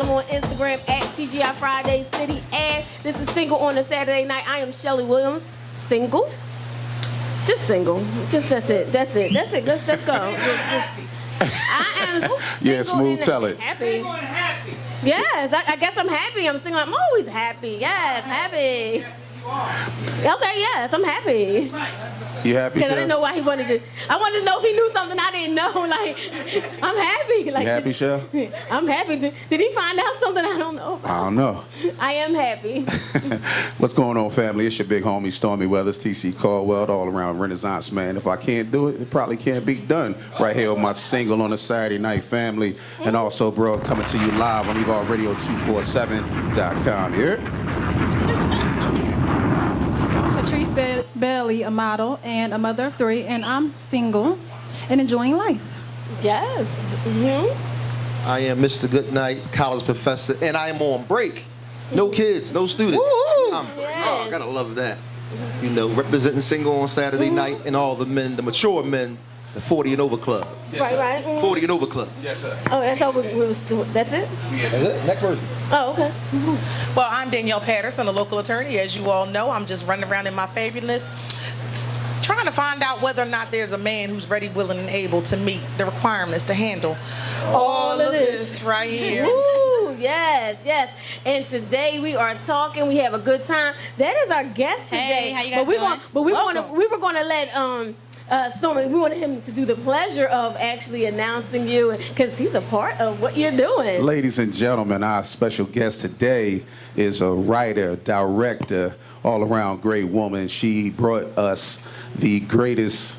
I'm on Instagram at TGI Friday City. And this is Single on a Saturday Night. I am Shelly Williams. Single? Just single. Just that's it. That's it. That's it. Let's go. I am single. Yeah, smooth. Tell it. Happy. Yes, I guess I'm happy. I'm single. I'm always happy. Yes, happy. Okay, yes, I'm happy. You happy? Because I didn't know why he wanted to. I wanted to know if he knew something I didn't know. Like, I'm happy. Like, you happy, Shell? I'm happy. Did he find out something I don't know about? I don't know. I am happy. What's going on, family? It's your big homie, Stormy Weathers, TC Caldwell, all around Renaissance man. If I can't do it, it probably can't be done. Right here with my single on a Saturday night, family. And also, bro, coming to you live on EvolveRadio247.com. You hear? Patrice Bailey, a model and a mother of 3, and I'm single and enjoying life. Yes. Mm-hmm. I am Mr. Goodnight, college professor, and I am on break. No kids, no students. Oh, I gotta love that. You know, representing single on Saturday night and all the men, the mature men, the 40 and over club. Yes, right. Mm-hmm. 40 and over club. Yes, sir. Oh, that's all that's it? That's it. Next person. Oh, okay. Mm-hmm. Well, I'm Danielle Patterson, a local attorney. As you all know, I'm just running around in my favoriteness, trying to find out whether or not there's a man who's ready, willing, and able to meet the requirements to handle all of this right here. Woo, yes, yes. And today we are talking. We have a good time. That is our guest today. Hey, how you guys doing? We were going to let Stormy, we wanted him to do the pleasure of actually announcing you because he's a part of what you're doing. Ladies and gentlemen, our special guest today is a writer, director, all-around great woman. She brought us the greatest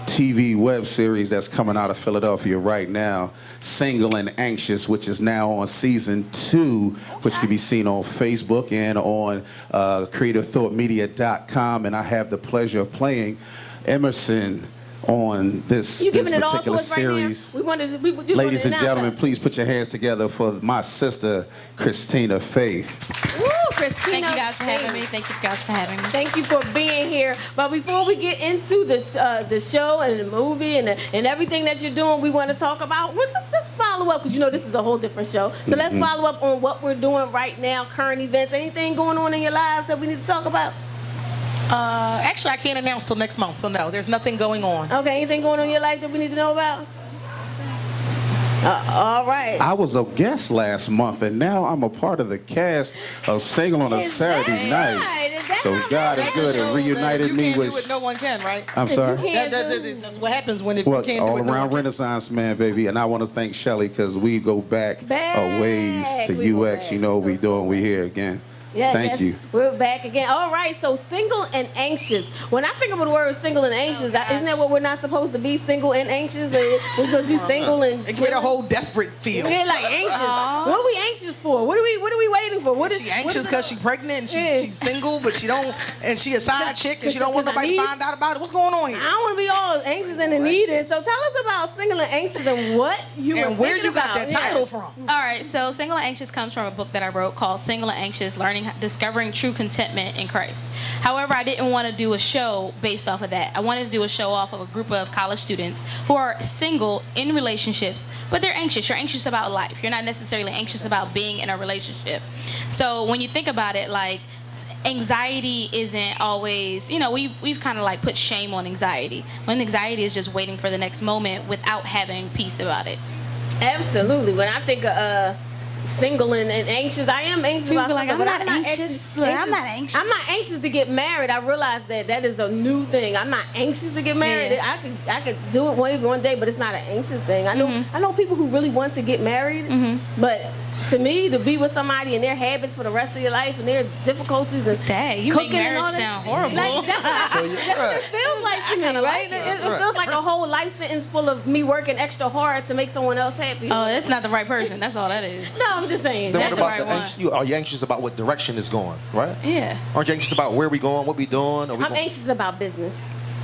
TV web series that's coming out of Philadelphia right now, Single and Anxious, which is now on season 2, which can be seen on Facebook and on creativethoughtmedia.com. And I have the pleasure of playing Emerson on this particular series. Ladies and gentlemen, please put your hands together for my sister, Christina Faith. Woo, Christina. Thank you guys for having me. Thank you guys for having me. Thank you for being here. But before we get into the show and the movie and everything that you're doing, we want to talk about, let's follow up, because you know this is a whole different show. So let's follow up on what we're doing right now, current events, anything going on in your lives that we need to talk about? Actually, I can't announce till next month, so no, there's nothing going on. Okay, anything going on in your life that we need to know about? All right. I was a guest last month, and now I'm a part of the cast of Single on a Saturday Night. So God is good and reunited me with. Do it, no one can, right? I'm sorry. That's what happens when you can't do it. All no around one Renaissance man, baby. And I want to thank Shelly because we go back a ways to UX. You know what we doing. We here again. Yes, Thank you. We're back again. All right, so single and anxious. When I think of the word single and anxious, isn't that what we're not supposed to be? Single and anxious? We're supposed to be single and It get a whole desperate feel. Yeah, like anxious. What are we anxious for? What are we waiting for? She anxious because she's pregnant and she's single, but she don't, and she a side chick and she don't want nobody to find out about it. What's going on here? I don't want to be all anxious and needed. So tell us about single and anxious and what you and where you got that title from. All right, so Single and Anxious comes from a book that I wrote called Single and Anxious: Discovering True Contentment in Christ. However, I didn't want to do a show based off of that. I wanted to do a show off of a group of college students who are single in relationships, but they're anxious. You're anxious about life. You're not necessarily anxious about being in a relationship. So when you think about it, like, anxiety isn't always, we've kind of like put shame on anxiety, when anxiety is just waiting for the next moment without having peace about it. Absolutely. When I think of single and anxious, I am anxious about something, I'm not anxious. I'm not anxious. I'm not anxious to get married. I realize that is a new thing. I'm not anxious to get married. Yeah. I could do it one day, but it's not an anxious thing. I know people who really want to get married, but to me, to be with somebody and their habits for the rest of your life and their difficulties and you cooking make and all marriage that, sound horrible. Like, that's what it feels like to me, right? It feels like a whole life sentence full of me working extra hard to make someone else happy. Oh, that's not the right person. That's all that is. No, I'm just saying. Then That's what the about right one. are you anxious about what direction it's going, right? Yeah. Aren't you anxious about where we going, what we doing? I'm anxious about business.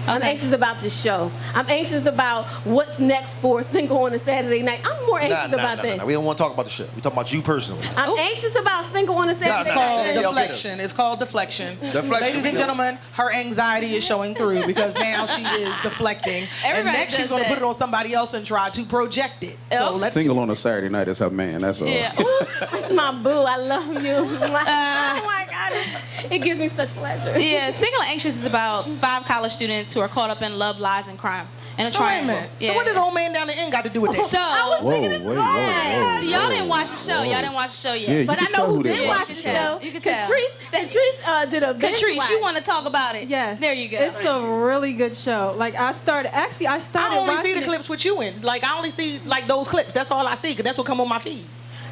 I'm anxious about the show. I'm anxious about what's next for Single on a Saturday Night. I'm more anxious about that. We don't want to talk about the show. We talking about you personally. I'm anxious about Single on a Saturday Night. Deflection. It's called deflection. Ladies and gentlemen, her anxiety is showing through because now she is deflecting. And next she's going to put it on somebody else and try to project it. So let's Single on a Saturday Night is her man. That's all. Yeah. Ooh, that's my boo. I love you. Oh my God. It gives me such pleasure. Yeah, Single and Anxious is about 5 college students who are caught up in love, lies, and crime in a So wait a triangle. minute. So what does old man down the end got to do with this? So, Whoa, wait, whoa, so y'all didn't watch the show. Y'all didn't watch the show yet. Yeah, But you I can know tell who who did they watch are. the You show. can tell. You can tell. Catrice did a binge Catrice, watch. you want to talk about it? Yes. There you go. It's a really good show. Like I started I only see watching the it- clips with you in. Like, I only see, like, those clips. That's all I see because that's what come on my feed.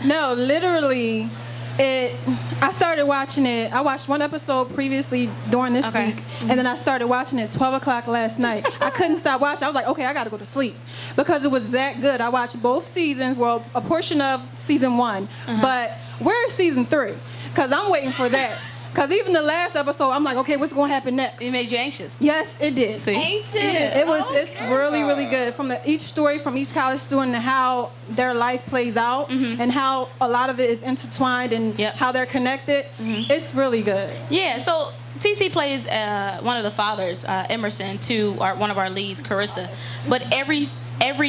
No, literally, I started watching it. I watched one episode previously during this Okay. week, and then I started watching it 12 o'clock last night. I couldn't stop watching. I was like, okay, I got to go to sleep because it was that good. I watched both seasons, well, a portion of season 1, but where's season 3? Because I'm waiting for that. Because even the last episode, I'm like, okay, what's going to happen next? It made you anxious. Yes, it did. See? Anxious. It's really, really good. From each story from each college student and how their life plays out and how a lot of it is intertwined and Yep. how they're connected. It's really good. Yeah, so TC plays one of the fathers, Emerson, to one of our leads, Carissa. But every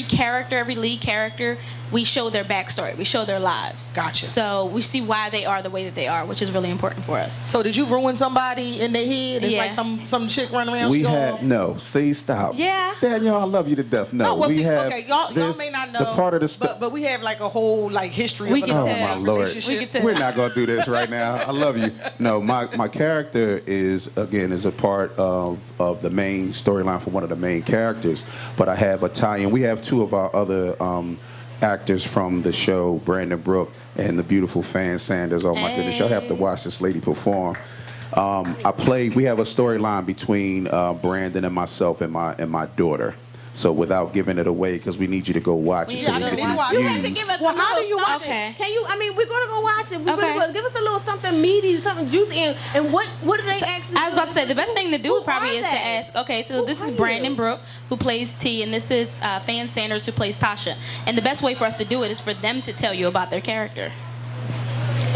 character, every lead character, we show their backstory. We show their lives. Gotcha. So we see why they are the way that they are, which is really important for us. So did you ruin somebody in their head? It's Yeah. like some chick running around. We she had all- no. See, stop. Yeah. Daniel, I love you to death. No, No, well, we see, have. okay, y'all this- may not know, the part of the stuff. but we have like a whole like history We of can a tell. Oh, my Lord. relationship. We can tell. We're not gonna do this right now. I love you. No, my character is a part of the main storyline for one of the main characters. But I have a tie-in. We have 2 of our other actors from the show, Brandon Brooke and the beautiful Fan Sanders. Oh my goodness, y'all have to watch this lady perform. We have a storyline between Brandon and myself and my daughter. So without giving it away, because we need you to go watch it so we Yeah, I can need to watch You it. have to use. give us Well, a how little do you watch something. it? Can you? I mean, we're gonna go watch it. We're Okay. gonna give us a little something meaty, something juicy, and what do they actually? I was about to say, the best thing to do Who probably are is to they? ask, okay, so Who this is are Brandon you? Brooke, who plays T, and this is Fan Sanders, who plays Tasha. And the best way for us to do it is for them to tell you about their character.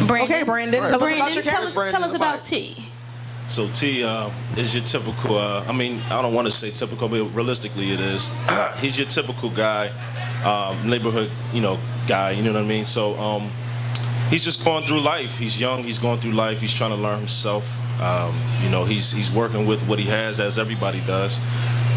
Brandon, Okay, Brandon, tell us about your tell us, character. tell us about Brandon, T. So T is your typical. I mean, I don't want to say typical, but realistically, it is. He's your typical guy, neighborhood, guy. You know what I mean? So he's just going through life. He's young. He's going through life. He's trying to learn himself. He's working with what he has, as everybody does.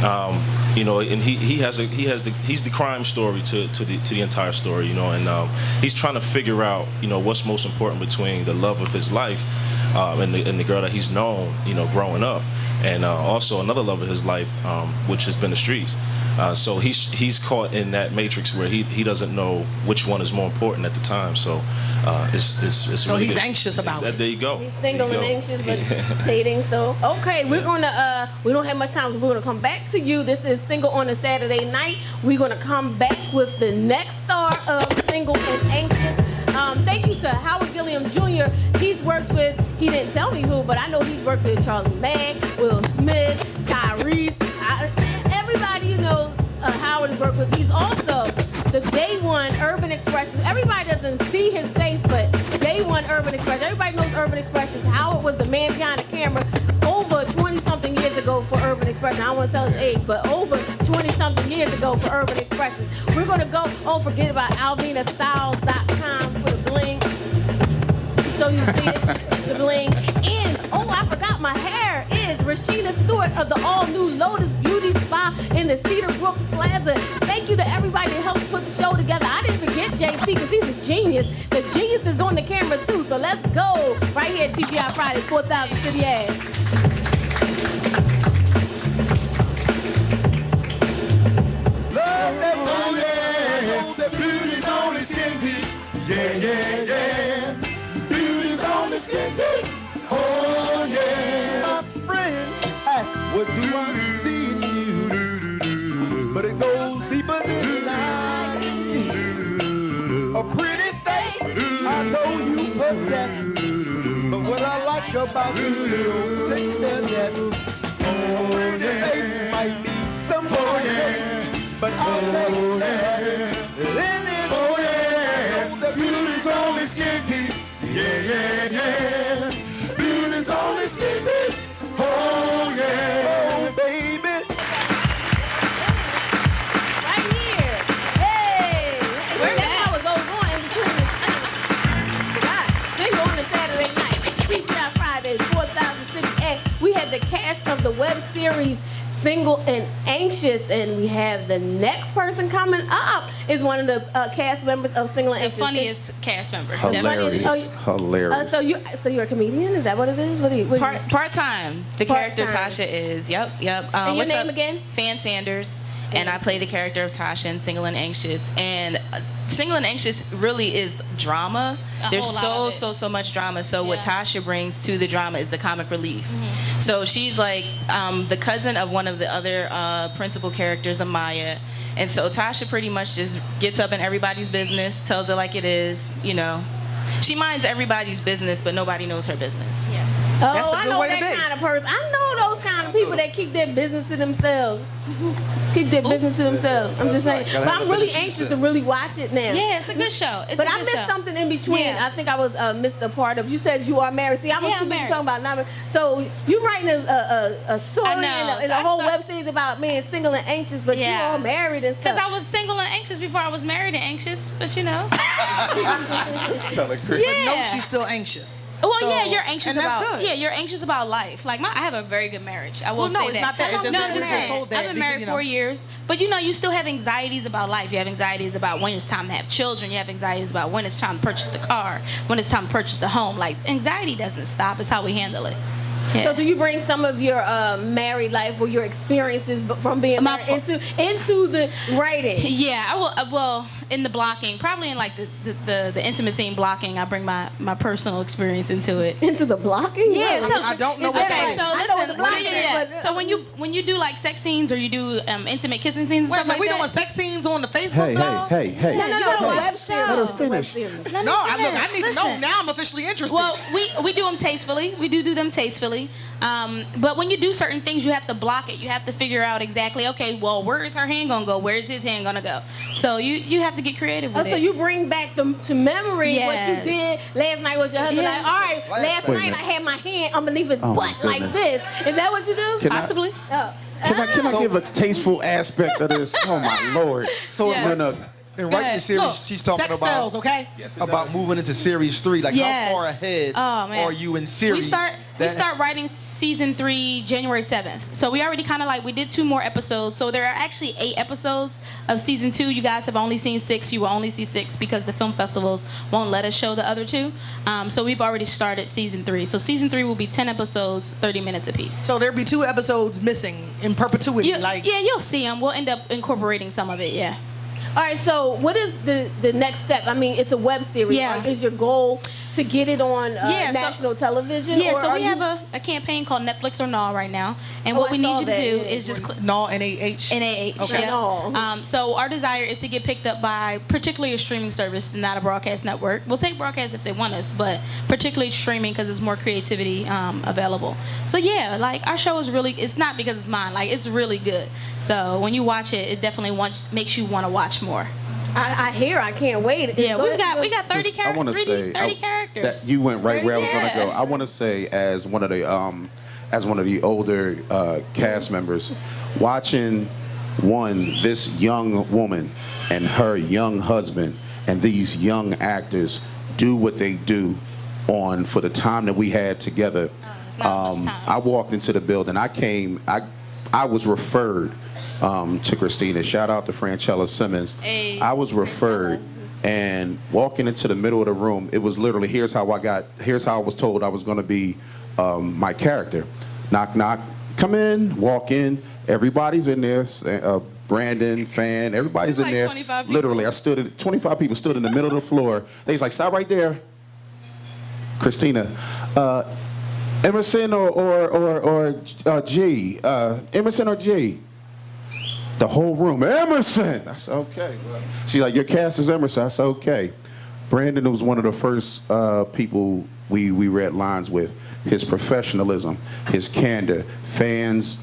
And he's the crime story to the entire story. And he's trying to figure out, what's most important between the love of his life. And the girl that he's known, growing up, and also another love of his life, which has been the streets. So he's caught in that matrix where he doesn't know which one is more important at the time. So it's So really he's good. anxious about it. There you go. He's single There and you anxious, go. but dating. So okay, we're gonna we don't have much time, so we're gonna come back to you. This is Single on a Saturday Night. We're gonna come back with the next star of Single and Anxious. Thank you to Howard Gilliam Jr. He didn't tell me who, but I know he's worked with Charlie Mack, Will Smith, Tyrese, everybody Howard has worked with. He's also the Day One Urban Expressions. Everybody doesn't see his face, but Day One Urban Expressions. Everybody knows Urban Expressions. Howard was the man behind the camera over 20-something years ago for Urban Expressions. I don't want to tell his age, but over 20-something years ago for Urban Expressions. We're going to go, forget about AlvinaStyles.com for the bling. So you see it, the bling. And, I forgot, my hair is Rashida Stewart of the all-new Lotus Beauty Spa in the Cedarbrook Plaza. Thank you to everybody that helped put the show together. I didn't forget JC because he's a genius. The genius is on the camera too, so let's go. Right here at TGI Fridays, 4,000 City Ave. Beauty's only skin deep. Yeah, yeah, yeah. Beauty's only skin deep. Oh, yeah. My friends ask, what do I see in you? But it goes deeper than I can see. A pretty face, I know you possess. But what I like about you, take the yes. Oh, your face might skin deep. Yeah, yeah, yeah. Beauty's only skin deep. Oh, yeah. Oh, baby. Right here. Hey. That's how it goes on in between the Single on a Saturday night. TGI Fridays, 4006. And we had the cast of the web series Single and Anxious, and we have the next person coming up is one of the cast members of Single and The Anxious. funniest cast member. Hilarious. Hilarious. So you're a comedian? Is that what it is? What do you? Part-time. The character Part-time. Tasha is. Yep. And your what's name up? again? Fan Sanders. And I play the character of Tasha in Single and Anxious. And Single and Anxious really is drama. There's whole lot of it. so much drama. So what Yeah. Tasha brings to the drama is the comic relief. So she's like the cousin of one of the other principal characters, Amaya. And so Tasha pretty much just gets up in everybody's business, tells it like it is, you know. She minds everybody's business, but nobody knows her business. Yeah. Oh, That's a I good know way to that be. kind of person. I know those kind of people that keep their business to themselves. Keep their business to themselves. I'm just saying. Gotta But have I'm the really business to anxious to yourself. really watch it now. Yeah, it's a good show. It's But a I good missed show. something in between. Yeah. I think I was missed a part of. You said you are married. See, I was Yeah, too I'm busy married. talking about not. So you writing a story I know. and So a I whole start- web series about being single and anxious, but you Yeah. all married and Because stuff. I was single and anxious before I was married and anxious, but you know. Sound like Chris. Yeah. No, she's still anxious. Well, So- yeah, you're anxious and that's about. good. Yeah, you're anxious about life. Like I have a very good marriage. I will Well, no, say it's that. not that. It doesn't No, I'm just really saying. hold that I've been because, married you know. 4 years, but you still have anxieties about life. You have anxieties about when it's time to have children. You have anxieties about when it's time to purchase the car, when it's time to purchase the home. Like anxiety doesn't stop. It's how we handle it. Yeah. So do you bring some of your married life or your experiences from being My married into the writing? Yeah, I will. Well, in the blocking, probably in like the intimate scene blocking, I bring my personal experience into it. Into the blocking? Yeah, Really? so I don't know Is what that that like- is. So I listen, know what the blocking yeah. is, but So when you do like sex scenes or you do intimate kissing scenes and Wait a stuff minute, like we that. doing sex scenes on the Facebook, Hey, though? hey. No, You gotta web watch series. Let her Web finish. series. Let me No, I finish. need to know. Listen. Now I'm officially interested. Well, we do them tastefully. We do them tastefully. But when you do certain things, you have to block it. You have to figure out exactly, okay, well, where is her hand gonna go? Where is his hand gonna go? So you have to get creative with Oh, so it. you bring back to memory what you Yes. did last night with your husband. Yeah. Like, all right, last Wait a night minute. I had my hand underneath his Oh, my butt like goodness. this. Is that what you do? Can I- Possibly. Oh. Can I give a tasteful aspect of this? Oh my lord! So Yes. in Go writing the ahead. series, Look, she's talking sex about sells, okay? about moving into series 3. Like Yes. how far ahead Oh, man. are you in series? We start writing season 3 January 7th. So we already kind of we did 2 more episodes. So there are actually 8 episodes of season 2. You guys have only seen 6. You will only see 6 because the film festivals won't let us show the other 2. So we've already started season 3. So season 3 will be 10 episodes, 30 minutes apiece. So there'll be 2 episodes missing in perpetuity. Yeah, you'll see them. We'll end up incorporating some of it. Yeah. All right, so what is the next step? I mean, it's a web series. Yeah. Is your goal to get it on Yeah, so- national television? Yeah, or so are we you- have a campaign called Netflix or Nah right now. And Oh, what I we need saw you to that, do yeah. is just No, NAH. NAH. Okay. Yeah. No. So our desire is to get picked up by particularly a streaming service, not a broadcast network. We'll take broadcast if they want us, but particularly streaming because there's more creativity available. So yeah, like our show is really, it's not because it's mine, like it's really good. So when you watch it, it definitely makes you want to watch more. I hear. I can't wait. Yeah, Go we got ahead. 30 Just- I want to say 30 characters. that you went right where I was going to Yeah. go. I want to say as one of the older cast members, watching this young woman and her young husband and these young actors do what they do for the time that we had together. it's not much time. I walked into the building. I was referred to Christina. Shout out to Franchella Simmons. Hey, I was referred, and walking into the middle of the room, it was literally here's how I was told I was going to be my character. Knock knock, come in, walk in. Everybody's in there. Brandon, Fan, everybody's in Like there. 25 people. Literally, 25 people stood in the middle of the floor. They was like, stop right there, Christina. Emerson or G. Emerson or G. The whole room, Emerson. I said, okay. She's like, your cast is Emerson. I said, okay. Brandon was one of the first people we read lines with. His professionalism, his candor. Fans,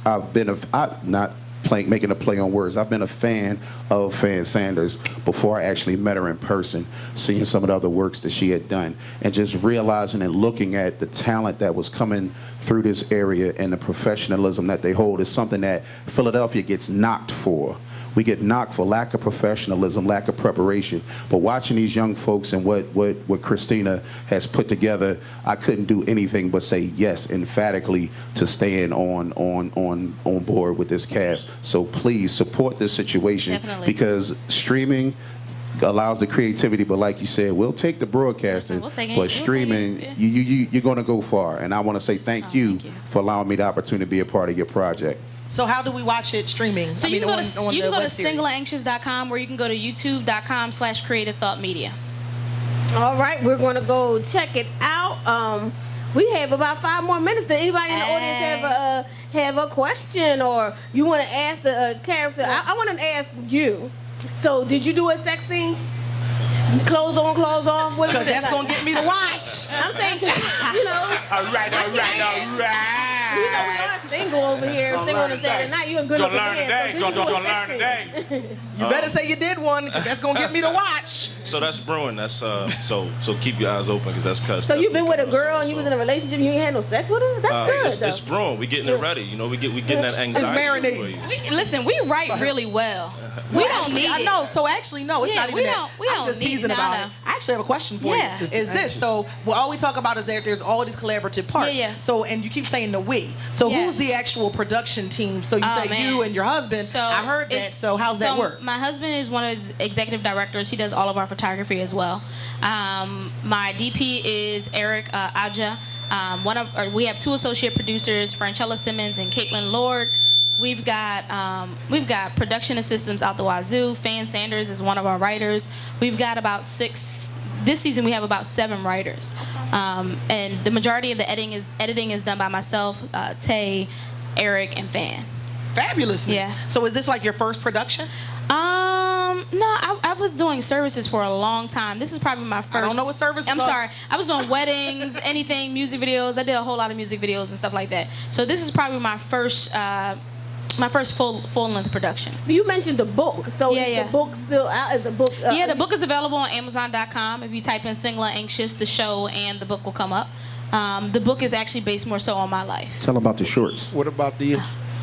making a play on words. I've been a fan of Fan Sanders before I actually met her in person, seeing some of the other works that she had done, and just realizing and looking at the talent that was coming through this area and the professionalism that they hold is something that Philadelphia gets knocked for. We get knocked for lack of professionalism, lack of preparation. But watching these young folks and what Christina has put together, I couldn't do anything but say yes emphatically to staying on board with this cast. So please support this situation. Definitely. Because streaming allows the creativity, but like you said, we'll take the broadcasting, We'll take it. but We'll streaming, take it, you're going to go far. And I want to say thank you for allowing me the opportunity to be a part of your project. So how do we watch it streaming? So you can go to on the web series? singleandanxious.com, or you can go to youtube.com/creative thought media. All right, we're going to go check it out. We have about 5 more minutes. Does anybody in the audience have a question, or you want to ask the character? I want to ask you. So, did you do a sex scene? Clothes on, clothes off? What is Because it that's like? going to get me to watch. I'm saying, 'cause, you know. All right. You know, we are single over here, single on a Saturday night. You're a good Gonna looking learn man. today. So did you do a Gonna sex learn scene? today. You better say you did one, because that's going to get me to watch. So that's brewing. That's so keep your eyes open, because that's cussed. So you've been with a girl and you was in a relationship and you ain't had no sex with her? That's good, though. It's brewing. We getting it ready. You know, we getting that anxiety. It's for you. marinating. We write really well. We don't Actually, need I it. know. So actually, no, it's Yeah, not even we that. don't- we I'm don't just need teasing it. about No, it. no. I actually have a question for Yeah. you. Is this so? Well, all we talk about is that there's all these collaborative parts. Yeah, yeah. So, and you keep saying the we. So, Yes. who's the actual production team? So you Oh, say man. you and your husband. So I heard that. it's- So how's that work? My husband is one of the executive directors. He does all of our photography as well. My DP is Eric Aja. We have 2 associate producers, Franchella Simmons and Caitlin Lord. We've got production assistants out the wazoo. Fan Sanders is one of our writers. We've got about 6. This season we have about 7 writers, and the majority of the editing is done by myself, Tay, Eric, and Fan. Fabulousness. Yeah. So is this like your first production? No, I was doing services for a long time. This is probably my first. I don't know what services I'm are. sorry. I was doing weddings, anything, music videos. I did a whole lot of music videos and stuff like that. So this is probably my first full-length production. You mentioned the book. So Yeah, is yeah. the book still out? Is the book... Yeah, the book is available on Amazon.com. If you type in Single and Anxious, the show, and the book will come up. The book is actually based more so on my life. Tell them about the shorts. What about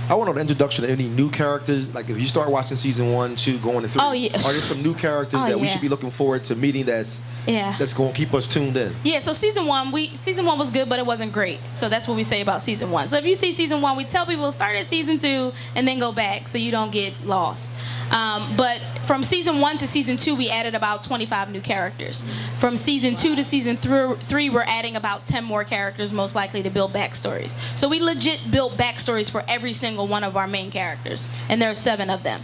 I want to know the introduction of any new characters. Like if you start watching season 1, 2, going to 3, Oh, yeah. are there some new characters Oh, that we yeah. should be looking forward to meeting that's going to keep us tuned in? Yeah, so season one was good, but it wasn't great. So that's what we say about season 1. So if you see season 1, we tell people start at season 2 and then go back so you don't get lost. But from season 1 to season 2, we added about 25 new characters. From season 2 to season 3, we're adding about 10 more characters, most likely to build backstories. So we legit built backstories for every single one of our main characters, and there are 7 of them.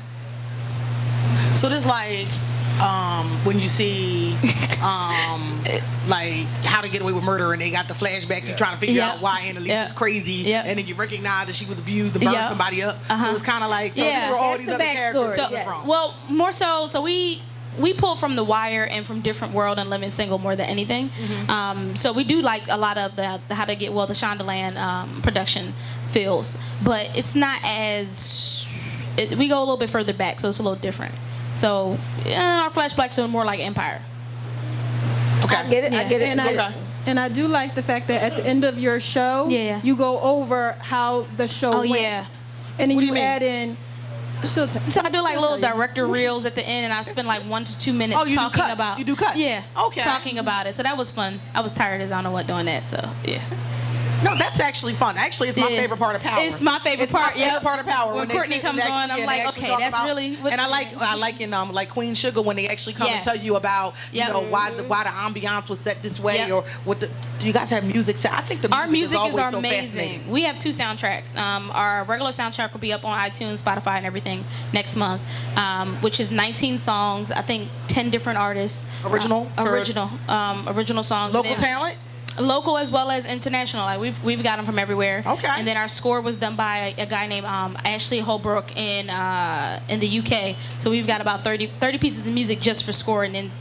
So this like when you see like How to Get Away with Murder and they got the flashbacks, you're trying to figure out why Annalise is crazy, and then you recognize that she was abused and burned somebody up. So it's kind of like, so these were all these other characters from. Well, more so we pull from The Wire and from Different World and Living Single more than anything. So we do like a lot of the How to Get, the Shondaland production feels, but it's not as, we go a little bit further back, so it's a little different. So our flashbacks are more like Empire. Okay. I get it. I get it. And I do like the fact that at the end of your show, you go over how the show went. Yeah. And then What do you you mean? add in. So I do like little director reels at the end, and I spend like 1 to 2 minutes Oh, you do talking cuts. about. You do cuts. Yeah. Okay. Talking about it. So that was fun. I was tired as I don't know what doing that. So yeah. No, that's actually fun. Actually, it's my favorite part of Power. It's my favorite part. My favorite part of Power. When they Courtney sit and comes on, I'm like, okay, talk that's about, really. And I like in like Queen Sugar when they actually come and tell you about you know why the ambiance was set this way or what the. Do you guys have music set? I think the music Our music is always so amazing. fascinating. We have 2 soundtracks. Our regular soundtrack will be up on iTunes, Spotify, and everything next month, which is 19 songs. I think 10 different artists. Original songs. Local talent. Local as well as international. Like we've got them from everywhere. Okay. And then our score was done by a guy named Ashley Holbrook in the UK. So we've got about 30 pieces of music just for score, and then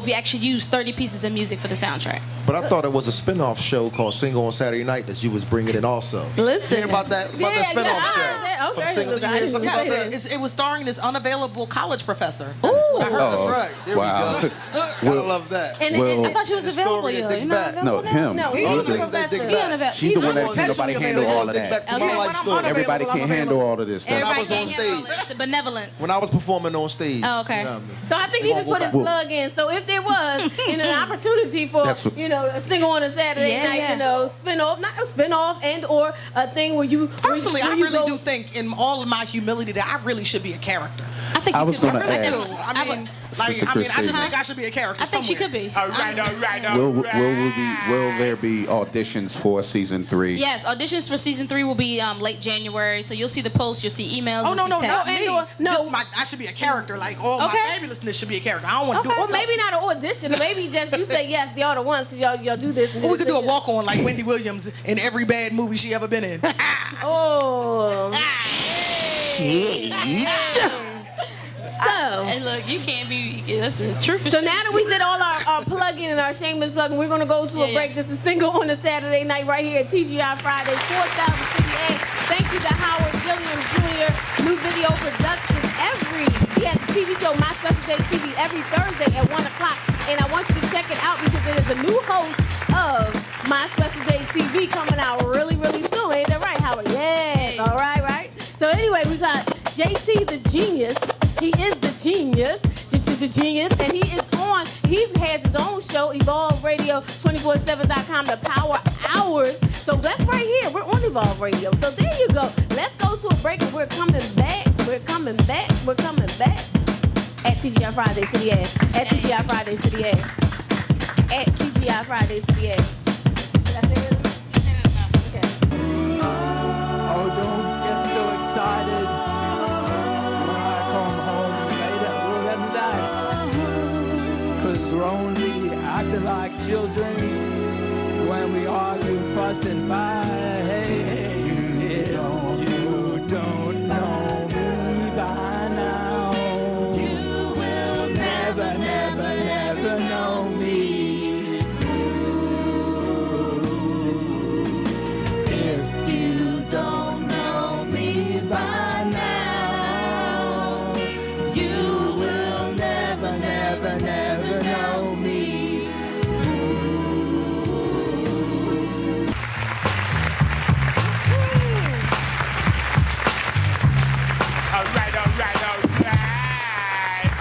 we actually used 30 pieces of music for the soundtrack. But I thought it was a spin-off show called Single on Saturday Night that you was bringing in also. Listen. Hear about that spin-off show? Okay, From Single, look, you I hear didn't something know about that. that? It was starring this unavailable college professor. That's what I heard. That's right. There wow. we go. Gotta love that. And, Well- I thought she was The available. story that Yo. digs You're not back. available No, now? him. No, All he's the the things professor. that dig He back. unavailable. She's the one that He's can't nobody handle all of that. To my life story. Everybody When I'm can't handle all of this stuff. Everybody was on can't handle stage. it. The benevolence. When I was performing on stage. Oh, okay. You know what I mean? So I think he just put his Well- plug in. So if there was an opportunity for That's what- a single on a Saturday Yeah, night, yeah. spin off, not a spin off, and or a thing where you Personally, where I you really go- do think, in all of my humility, that I really should be a character. I think I you was could be. gonna I really ask. do. I mean, Sister I just Christina. think I should be a character. I think she somewhere. could be. Will there be auditions for season 3? Yes, auditions for season 3 will be late January. So you'll see the posts, you'll see emails. Oh you'll no, see no, texts. not me. No. Just I should be a character. Like all Okay. my fabulousness should be a character. I don't want to do it. Or maybe not an audition. Maybe just you say yes, the other ones, because y'all do this. And Or we this, could do a and walk on like Wendy Williams in every bad movie she ever been in. Oh. So. And look, you can't be. This is true. So now that we did all our plug-in and our shameless plug, we're going to go to a break. This is Single on a Saturday Night right here at TGI Fridays, 4000 Thank you to Howard Gilliam Jr. New Video Productions. He has a TV show, My Special Day TV, every Thursday at 1 o'clock. And I want you to check it out because it is a new host of My Special Day TV coming out really, really soon. Ain't that right, Howard? Yes. All right, right? So anyway, we got JT the Genius. He is the genius, just a genius, and he has his own show, Evolve Radio, 247.com, the Power Hours. So that's right here. We're on Evolve Radio. So there you go. Let's go to a break, and we're coming back. We're coming back at TGI Fridays to the air. At TGI Fridays to the air. At TGI Fridays to the air. Did I say it? Okay. Oh, don't get so excited when I come home late at night. 'Cause we're only acting like children when we argue, fuss, and fight. You don't know me by now. You will never, never, never know me. If you don't know me by now, you will never, never, never know me.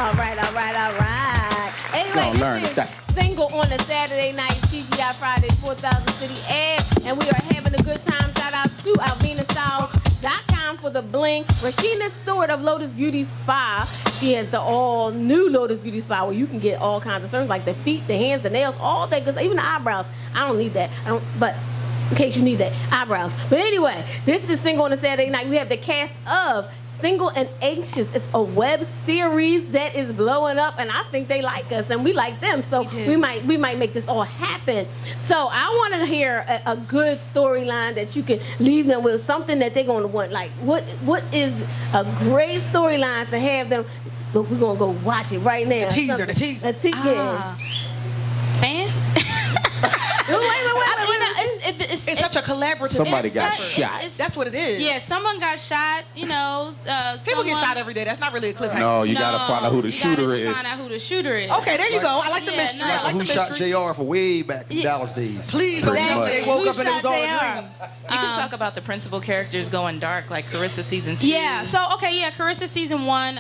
All right. Anyway, Gonna learn this is that. Single on a Saturday Night, TGI Fridays, 4000 City Ad, and we are having a good time. Shout out to AlvinaStyle.com for the bling. Rashina Stewart of Lotus Beauty Spa. She has the all new Lotus Beauty Spa where you can get all kinds of services like the feet, the hands, the nails, all that good stuff, even the eyebrows. I don't need that. But in case you need that, eyebrows. But anyway, this is Single on a Saturday Night. We have the cast of Single and Anxious. It's a web series that is blowing up, and I think they like us, and we like them. So we might make this all happen. So I want to hear a good storyline that you can leave them with, something that they're going to want. Like, what is a great storyline to have them? But we're gonna go watch it right now. The teaser. Yeah. Fan? Wait. It's such a collaborative. Somebody got effort. shot. That's what it is. Yeah, someone got shot. People get shot every day. That's not really a cliffhanger. No, you gotta find out who the shooter is. Find out who the shooter is. Okay, there you go. I like the Yeah, mystery. no. I like Who the shot mystery. JR for way back in Dallas days? Please don't Pretty tell me much. they woke Who up and it was all a shot dream. You can talk about the principal characters going dark, like Carissa season 2. Yeah. So Carissa season 1.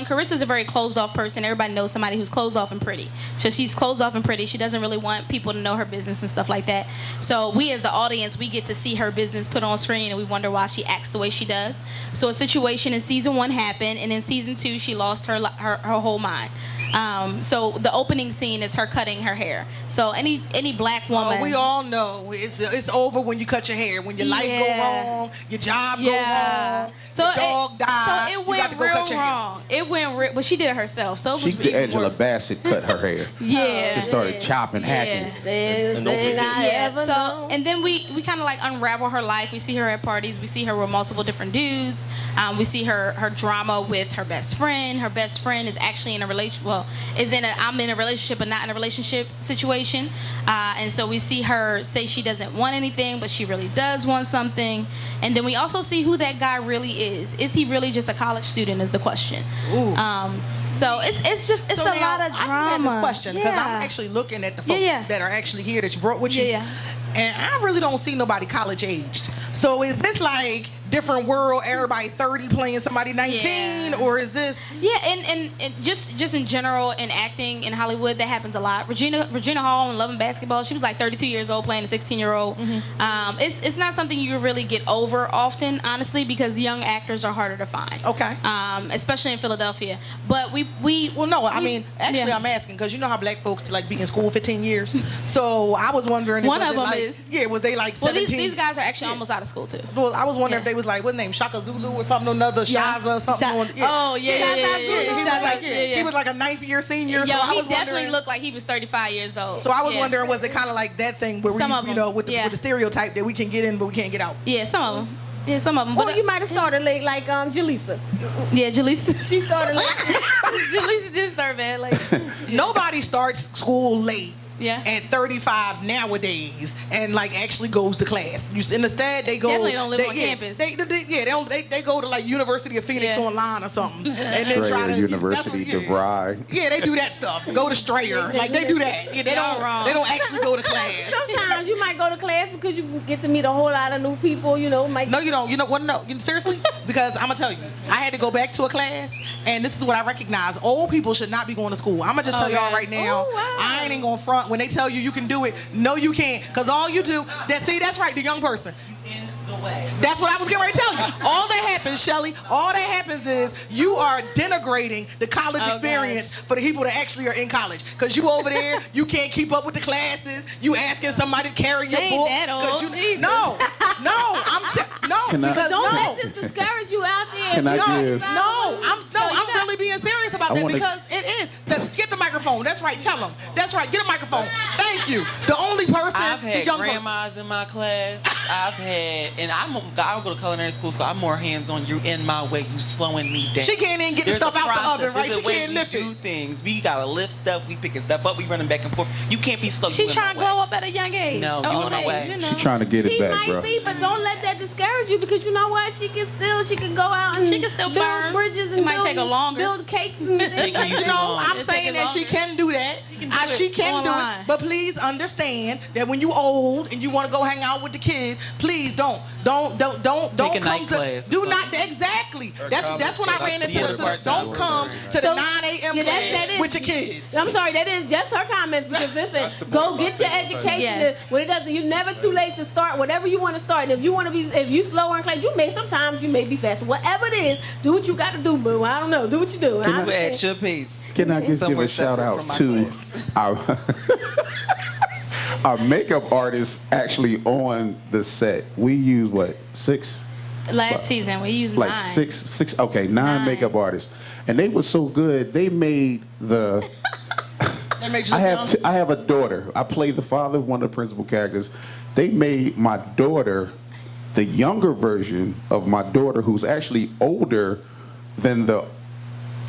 Carissa's a very closed off person. Everybody knows somebody who's closed off and pretty. So she's closed off and pretty. She doesn't really want people to know her business and stuff like that. So we as the audience, we get to see her business put on screen, and we wonder why she acts the way she does. So a situation in season 1 happened, and in season 2 she lost her whole mind. So the opening scene is her cutting her hair. So any black woman. Oh, we all know it's over when you cut your hair. When your life go wrong, your job go wrong, your dog dies. So it you got went to go real cut your wrong. It went real, but she did it herself. So it was even Angela worse. Bassett cut her hair. Yeah. Just started chopping, hacking. And don't forget- So and then we kind of like unravel her life. We see her at parties. We see her with multiple different dudes. We see her drama with her best friend. Her best friend is actually in a relationship. Well, is I'm in a relationship but not in a relationship situation. And so we see her say she doesn't want anything, but she really does want something. And then we also see who that guy really is. Is he really just a college student is the question. Ooh. So it's just a lot of drama. I have this question because I'm actually looking at the folks that are actually here that you brought with you. Yeah. And I really don't see nobody college aged. So is this like different world, everybody 30 playing somebody 19, or is this? Yeah, and just in general in acting in Hollywood, that happens a lot. Regina Hall in Love and Basketball, she was like 32 years old playing a 16-year-old. Mm-hmm. It's not something you really get over often, honestly, because young actors are harder to find. Okay. Especially in Philadelphia. But I'm asking because you know how black folks like be in school 15 years. So I was wondering if one of them like, is. Yeah, was they like 17? Well, these guys are actually almost out of school too. Well, I was wondering if they was like, what name, Shaka Zulu or something, another Shaza or something. He was like a 9th year senior. Yo, so I he was definitely looked like he was 35 years old. So I was wondering, was it kind of like that thing where some of them, with the stereotype that we can get in but we can't get out? Yeah, some of them. Yeah, some of them. Or you might have started late, like Jaleesa. Yeah, Jaleesa. She started late. Jaleesa did start bad. Like nobody starts school late. Yeah. At 35 nowadays, and like actually goes to class. Instead, they go. Definitely don't live on campus. They go to like University of Phoenix online or something, and then try to University DeVry. Yeah, they do that stuff. Go to Strayer, like they do that. Yeah, they don't actually go to class. Sometimes you might go to class because you get to meet a whole lot of new people. You know, No, you don't. You know what? No, seriously, because I'm gonna tell you, I had to go back to a class, and this is what I recognize: old people should not be going to school. I'm gonna just tell y'all right now. Oh, wow. I ain't gonna front. When they tell you you can do it, no you can't. Because all you do, that's right, the young person. That's what I was getting ready to tell you. All that happens, Shelly, all that happens is you are denigrating the college experience for the people that actually are in college. Because you over there, you can't keep up with the classes. You asking somebody to carry your book. No, because don't let this discourage you out there. I'm really being serious about that because it is. Get the microphone. That's right. Tell them. That's right. Get a microphone. Thank you. The only person. I've had grandmas in my class. And I go to culinary school, so I'm more hands-on. You in my way. You slowing me down. She can't even get the stuff out the oven, right? She can't lift it. We do things. We gotta lift stuff. We picking stuff up. We running back and forth. You can't be slow. She's trying to glow up at a young age. No, you in my way. She's trying to get it back, bro. She might be, but don't let that discourage you because you know what? She can go out and she can still build burn. bridges and It might take her longer. build cakes and I'm saying that she can do that. She can do it. But please understand that when you old and you want to go hang out with the kids, please don't come to do not exactly. That's when I ran into the don't come to the 9 a.m. class with your kids. I'm sorry, that is just her comments because listen, go get your education. Yes. When it doesn't, you're never too late to start whatever you want to start. And if you slower in class, sometimes you may be faster. Whatever it is, do what you got to do, boo. I don't know, do what you do. At your pace. Can I just give a shout out to our makeup artists actually on the set? We use what, 6? Last season we used like 9. six. Okay, 9 makeup artists, and they were so good. They made the. I have a daughter. I play the father of one of the principal characters. They made my daughter, the younger version of my daughter, who's actually older than the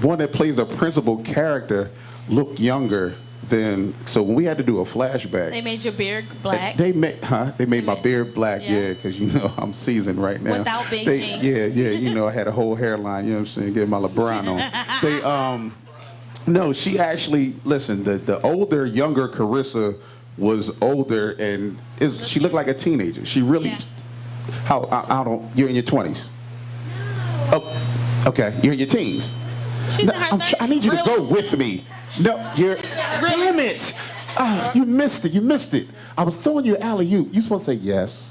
one that plays the principal character, look younger than. So when we had to do a flashback, They made your beard black. They made my beard black, yeah, because I'm seasoned right now. Without big jeans. Yeah, I had a whole hairline, you know what I'm saying, get my LeBron on. No, she actually, listen, the older, younger Carissa was older and she looked like a teenager. She really, you're in your 20s. Oh, okay, you're in your teens. She's in her 30s. I need you to go with me. No, damn it. You missed it. I was throwing you an alley-oop. You supposed to say yes.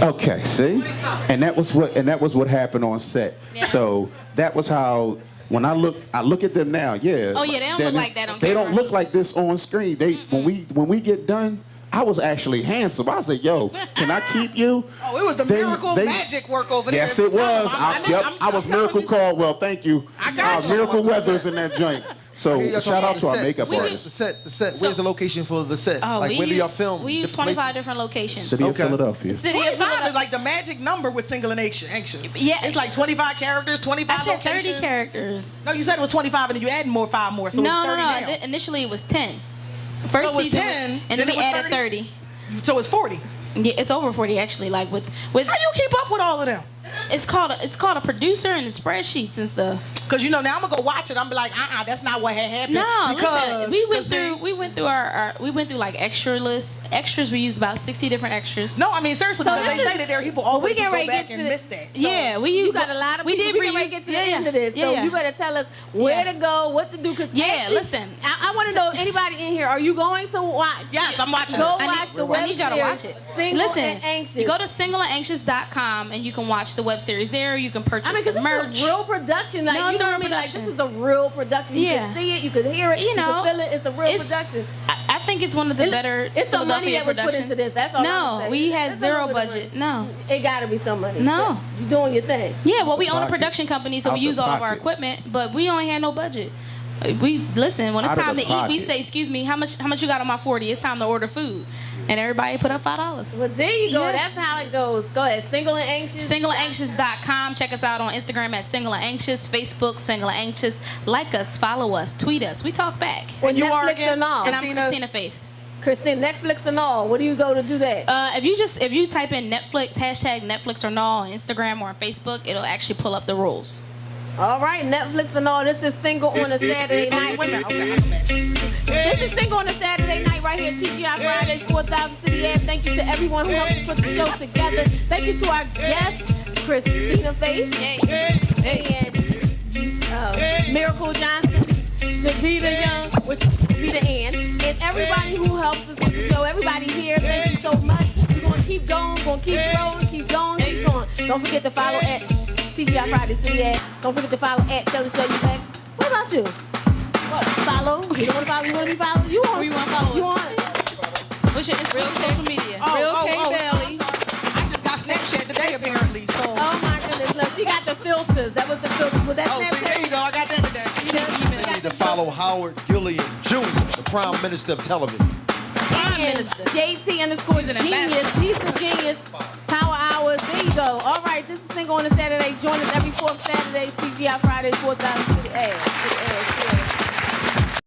Okay, see? And that was what happened on set. Yeah. So that was how when I look at them now, yeah. Oh yeah, they don't look like that on camera. They don't look like this on screen. When we get done, I was actually handsome. I said, yo, can I keep you? Oh, it was the miracle magic work over there. Yes, it was. I was Miracle Caldwell. Thank you. I was Miracle Weathers in that joint. So I hear y'all shout talking out to about our the makeup set. artists. The set. Where's the location for the set? Oh, Like, where do y'all film? We use Different 25 places? different locations. City of Okay. Philadelphia. City of 25 is Philadelphia. like the magic number with Single and Anxious. Yeah. It's like 25 characters, 25 I said locations. 30 characters. No, you said it was 25 and then you added five more, so No, it's 30 now. Initially it was 10. First So it was season, 10, and then then it we was added 30? 30. So it's 40. Yeah, it's over 40 actually. Like with How you keep up with all of them? it's called a producer and the spreadsheets and stuff. Because, now I'm going to go watch it. I'm be like, that's not what had happened. No, because, listen, we went through like extra lists. Extras, we used about 60 different extras. No, I mean, seriously, So because they this say that there are people always get who ready go to back get and to miss that. So, Yeah, You got a lot of people. did We can reuse- get to the end of this, so yeah. you better tell us where to go, what to do. Cause Yeah, actually, listen. I want to know if anybody in here. Are you going to watch? yes, I'm watching Go it. watch the web I need y'all to series, watch it. Single Listen, and Anxious. you go to singleandanxious.com and you can watch the web series there. You can purchase I mean, some because merch. this is a real production. Like, No, you it's know a what I real mean? Like, production. this is a real production. You Yeah. can see it, you can hear it, You know, can feel it. It's a real production. I think it's one of the better It's some money Philadelphia that was put productions. into this. That's all I'm No, saying. we had It's a little zero bit of budget. money. No. It got to be some money. No. You're doing your thing. Yeah, well, we own a pocket. production company, so Out we the use all of our pocket. equipment, but we only had no budget. We listen when it's Out of time the to eat. We pocket. say, "Excuse me, how much you got on my 40? It's time to order food," and everybody put up $5. Well, there you go. Yeah. That's how it goes. Go ahead. Single and Anxious. SingleAnxious.com. Check us out on Instagram at Single and Anxious, Facebook Single and Anxious. Like us, follow us, tweet us. We talk back. And you are Netflix again? and all. And I'm Christina Faith. Christine, Netflix and all. Where do you go to do that? If you type in Netflix #Netflix or Null on Instagram or on Facebook, it'll actually pull up the rules. All right, Netflix and all. This is Single on a Saturday night. Wait a minute. Okay, I'm back. This is Single on a Saturday night right here at TGI Fridays, 4000 City Ave. Thank you to everyone who helped us put the show together. Thank you to our guest, Christina Faith. And Miracle Johnson, Davida Young, which Davida Ann, and everybody who helps us with the show. Everybody here, thank you so much. We're going to keep going, we're going to keep rolling, keep going, keep going. Don't forget to follow at TGI Fridays City Ave. Don't forget to follow at Shelly Show You Back. What about you? What? Follow? You don't want to follow? You want to be followed? You want? Who you want to follow? You want? What's your Real social media? Real K Bailey. I just got Snapchat today, apparently. So, Oh my goodness! No, she got the filters. That was the filters. Was that see, there Snapchat? you go. I got that today. You need to follow Howard Gilliam Jr., the Prime Minister of Television. Prime Minister. JT_genius. He's a genius. Power hours. There you go. All right, this is Single on a Saturday. Join us every fourth Saturday. TGI Fridays, 4000 City Ave.